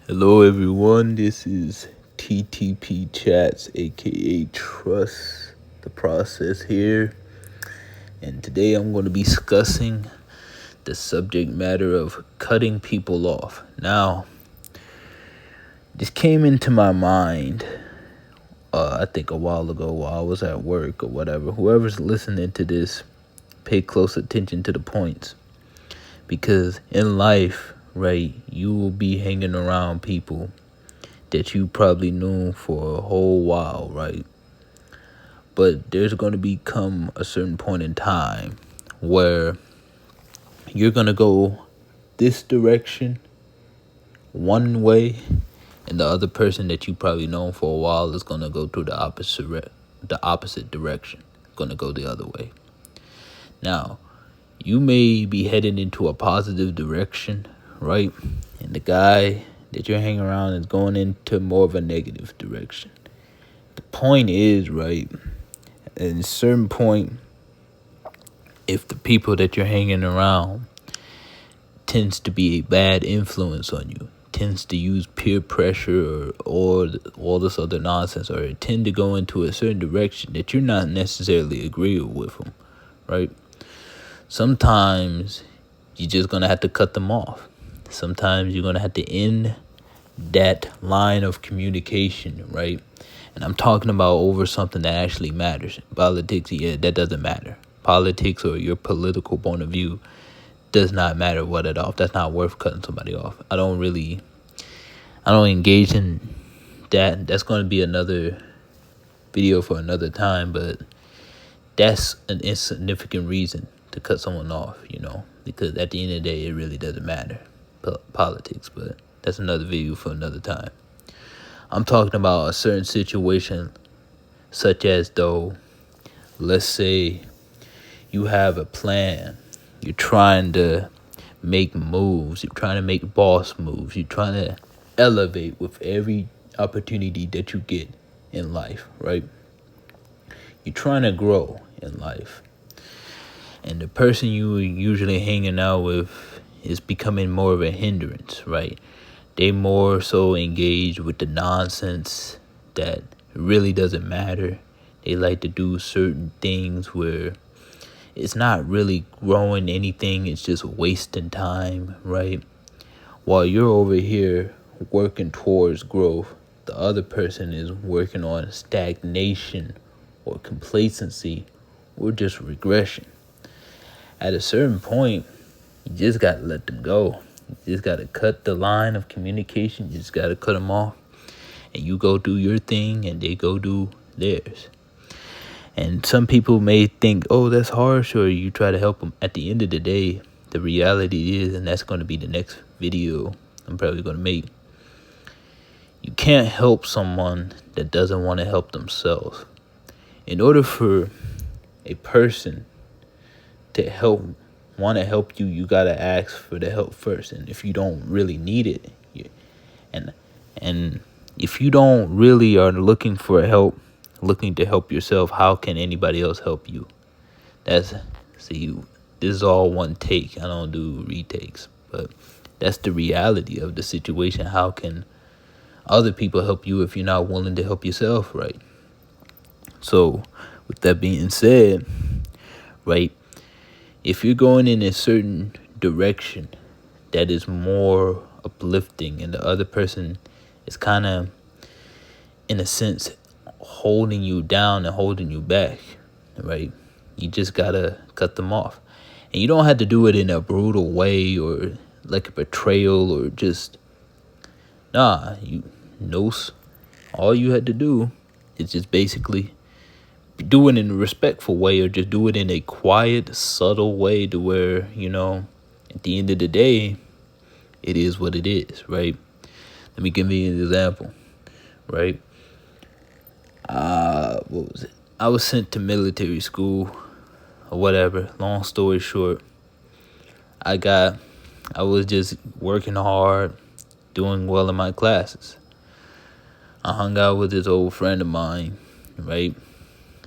Hello, everyone. This is TTP Chats, aka Trust the Process here. And today I'm going to be discussing the subject matter of cutting people off. Now, this came into my mind, I think a while ago while I was at work or whatever. Whoever's listening to this, pay close attention to the points. Because in life, right, you will be hanging around people that you probably knew for a whole while, right? But there's going to become a certain point in time where you're going to go this direction one way, and the other person that you probably known for a while is going to go to the opposite direction, going to go the other way. Now, you may be heading into a positive direction, right? And the guy that you're hanging around is going into more of a negative direction. The point is, right, at a certain point, if the people that you're hanging around tends to be a bad influence on you, tends to use peer pressure or all this other nonsense, or tend to go into a certain direction that you're not necessarily agreeable with them, right? Sometimes you're just going to have to cut them off. Sometimes you're going to have to end that line of communication, right? And I'm talking about over something that actually matters. Politics, yeah, that doesn't matter. Politics or your political point of view does not matter what at all. That's not worth cutting somebody off. I don't engage in that. That's going to be another video for another time, but that's an insignificant reason to cut someone off, because at the end of the day, it really doesn't matter, politics, but that's another video for another time. I'm talking about a certain situation, such as though, let's say you have a plan, you're trying to make moves, you're trying to make boss moves, you're trying to elevate with every opportunity that you get in life, right? You're trying to grow in life. And the person you are usually hanging out with is becoming more of a hindrance, right? They more so engage with the nonsense that really doesn't matter. They like to do certain things where it's not really growing anything. It's just wasting time, right? While you're over here working towards growth, the other person is working on stagnation or complacency or just regression. At a certain point, you just got to let them go. You just got to cut the line of communication. You just got to cut them off. And you go do your thing and they go do theirs. And some people may think, oh, that's harsh, or you try to help them. At the end of the day, the reality is, and that's going to be the next video I'm probably going to make, you can't help someone that doesn't want to help themselves. In order for a person to want to help you, you got to ask for the help first. And if you don't really need it, and if you don't really are looking for help, looking to help yourself, how can anybody else help you? This is all one take. I don't do retakes, but that's the reality of the situation. How can other people help you if you're not willing to help yourself, right? So with that being said, right, if you're going in a certain direction that is more uplifting and the other person is kind of, in a sense, holding you down and holding you back, right, you just gotta cut them off. And you don't have to do it in a brutal way or like a betrayal or just, all you had to do is just basically do it in a respectful way, or just do it in a quiet, subtle way to where, at the end of the day, it is what it is, right? Let me give you an example, right? What was it? I was sent to military school or whatever. Long story short, I was just working hard, doing well in my classes. I hung out with this old friend of mine, right?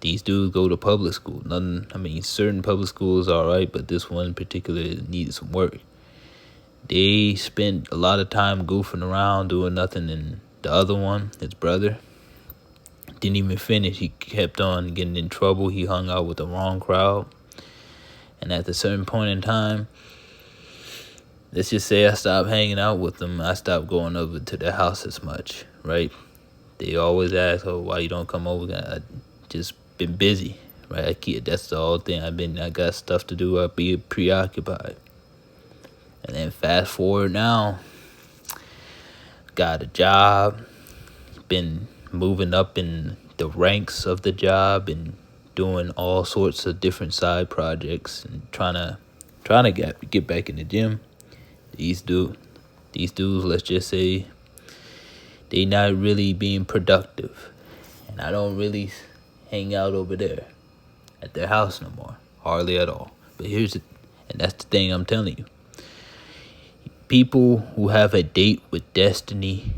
These dudes go to public school. Certain public schools are all right, but this one in particular needed some work. They spent a lot of time goofing around, doing nothing, and the other one, his brother, didn't even finish. He kept on getting in trouble. He hung out with the wrong crowd. And at a certain point in time, let's just say I stopped hanging out with them. I stopped going over to their house as much, right? They always ask, "Oh, why you don't come over?" I just been busy, right? That's the whole thing. I got stuff to do. I be preoccupied. And then fast forward now, got a job, been moving up in the ranks of the job and doing all sorts of different side projects and trying to get back in the gym. These dudes, let's just say, they not really being productive, and I don't really hang out over there at their house no more, hardly at all. But and that's the thing I'm telling you. People who have a date with destiny,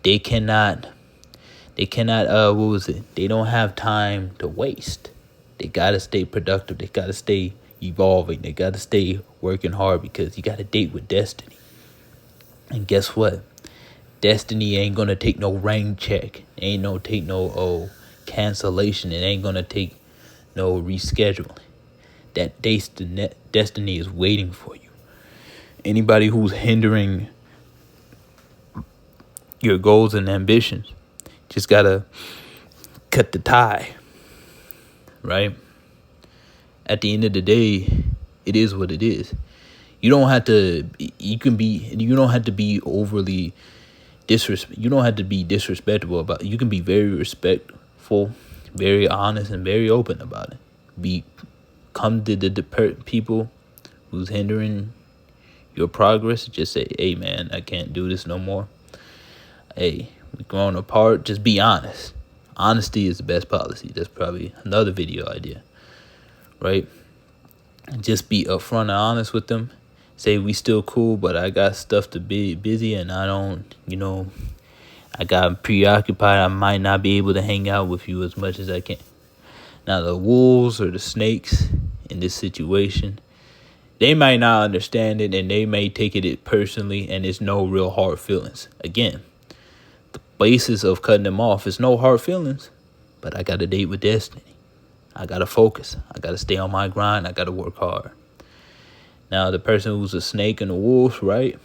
they cannot they don't have time to waste. They gotta stay productive. They gotta stay evolving. They gotta stay working hard, because you got a date with destiny. And guess what? Destiny ain't gonna take no rain check. Ain't no take no cancellation. It ain't gonna take no rescheduling. That destiny is waiting for you. Anybody who's hindering your goals and ambitions just gotta cut the tie, right? At the end of the day, it is what it is. You don't have to. You don't have to be overly you don't have to be disrespectful about it. You can be very respectful, very honest, and very open about it. Come to the people who's hindering your progress. Just say, "Hey man, I can't do this no more. Hey, we're growing apart." Just be honest. Honesty is the best policy. That's probably another video idea, right? Just be upfront and honest with them. Say, "We still cool, but I got stuff to be busy, and I don't, I got preoccupied. I might not be able to hang out with you as much as I can." Now, the wolves or the snakes in this situation, they might not understand it, and they may take it personally, and it's no real hard feelings. Again, the basis of cutting them off is no hard feelings, but I got a date with destiny. I got to focus. I got to stay on my grind. I got to work hard. Now, the person who's a snake and a wolf, right?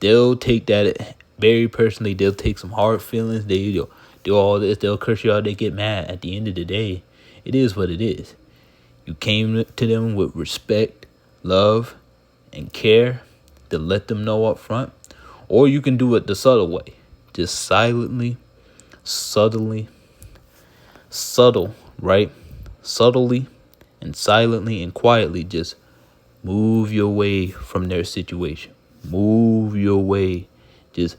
They'll take that very personally. They'll take some hard feelings. They'll do all this. They'll curse you out. They get mad. At the end of the day, it is what it is. You came to them with respect, love, and care to let them know up front. Or you can do it the subtle way. Just subtly, right? Subtly and silently and quietly just move your way from their situation. Move your way. Just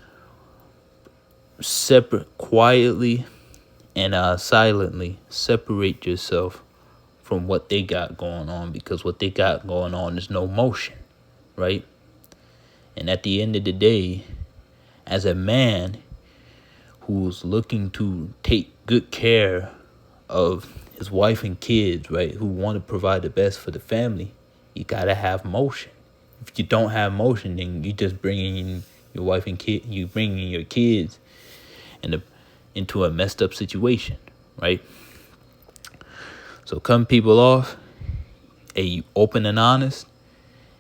quietly and silently separate yourself from what they got going on, because what they got going on is no motion, right? And at the end of the day, as a man who's looking to take good care of his wife and kids, right, who want to provide the best for the family, you gotta have motion. If you don't have motion, then you just bringing your wife and you bringing your kids into a messed up situation, right? So cut people off, you open and honest.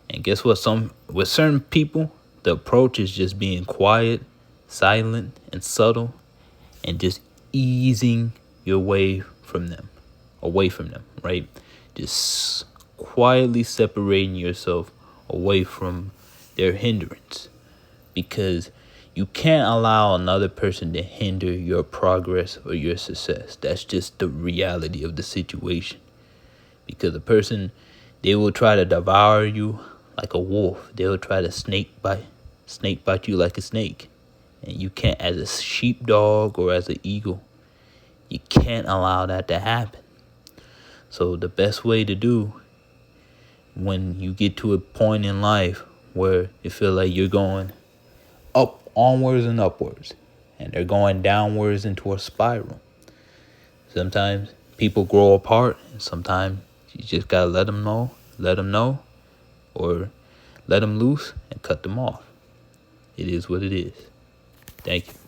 And guess what? With certain people, the approach is just being quiet, silent, and subtle, and just easing your way from them, away from them, right? Just quietly separating yourself away from their hindrance, because you can't allow another person to hinder your progress or your success. That's just the reality of the situation. Because a person, they will try to devour you like a wolf. They will try to snake bite you like a snake. And you can't, as a sheepdog or as an eagle, you can't allow that to happen. So the best way to do, when you get to a point in life where you feel like you're going onwards and upwards, and they're going downwards into a spiral. Sometimes people grow apart, and sometimes you just gotta let them know, or let them loose and cut them off. It is what it is. Thank you.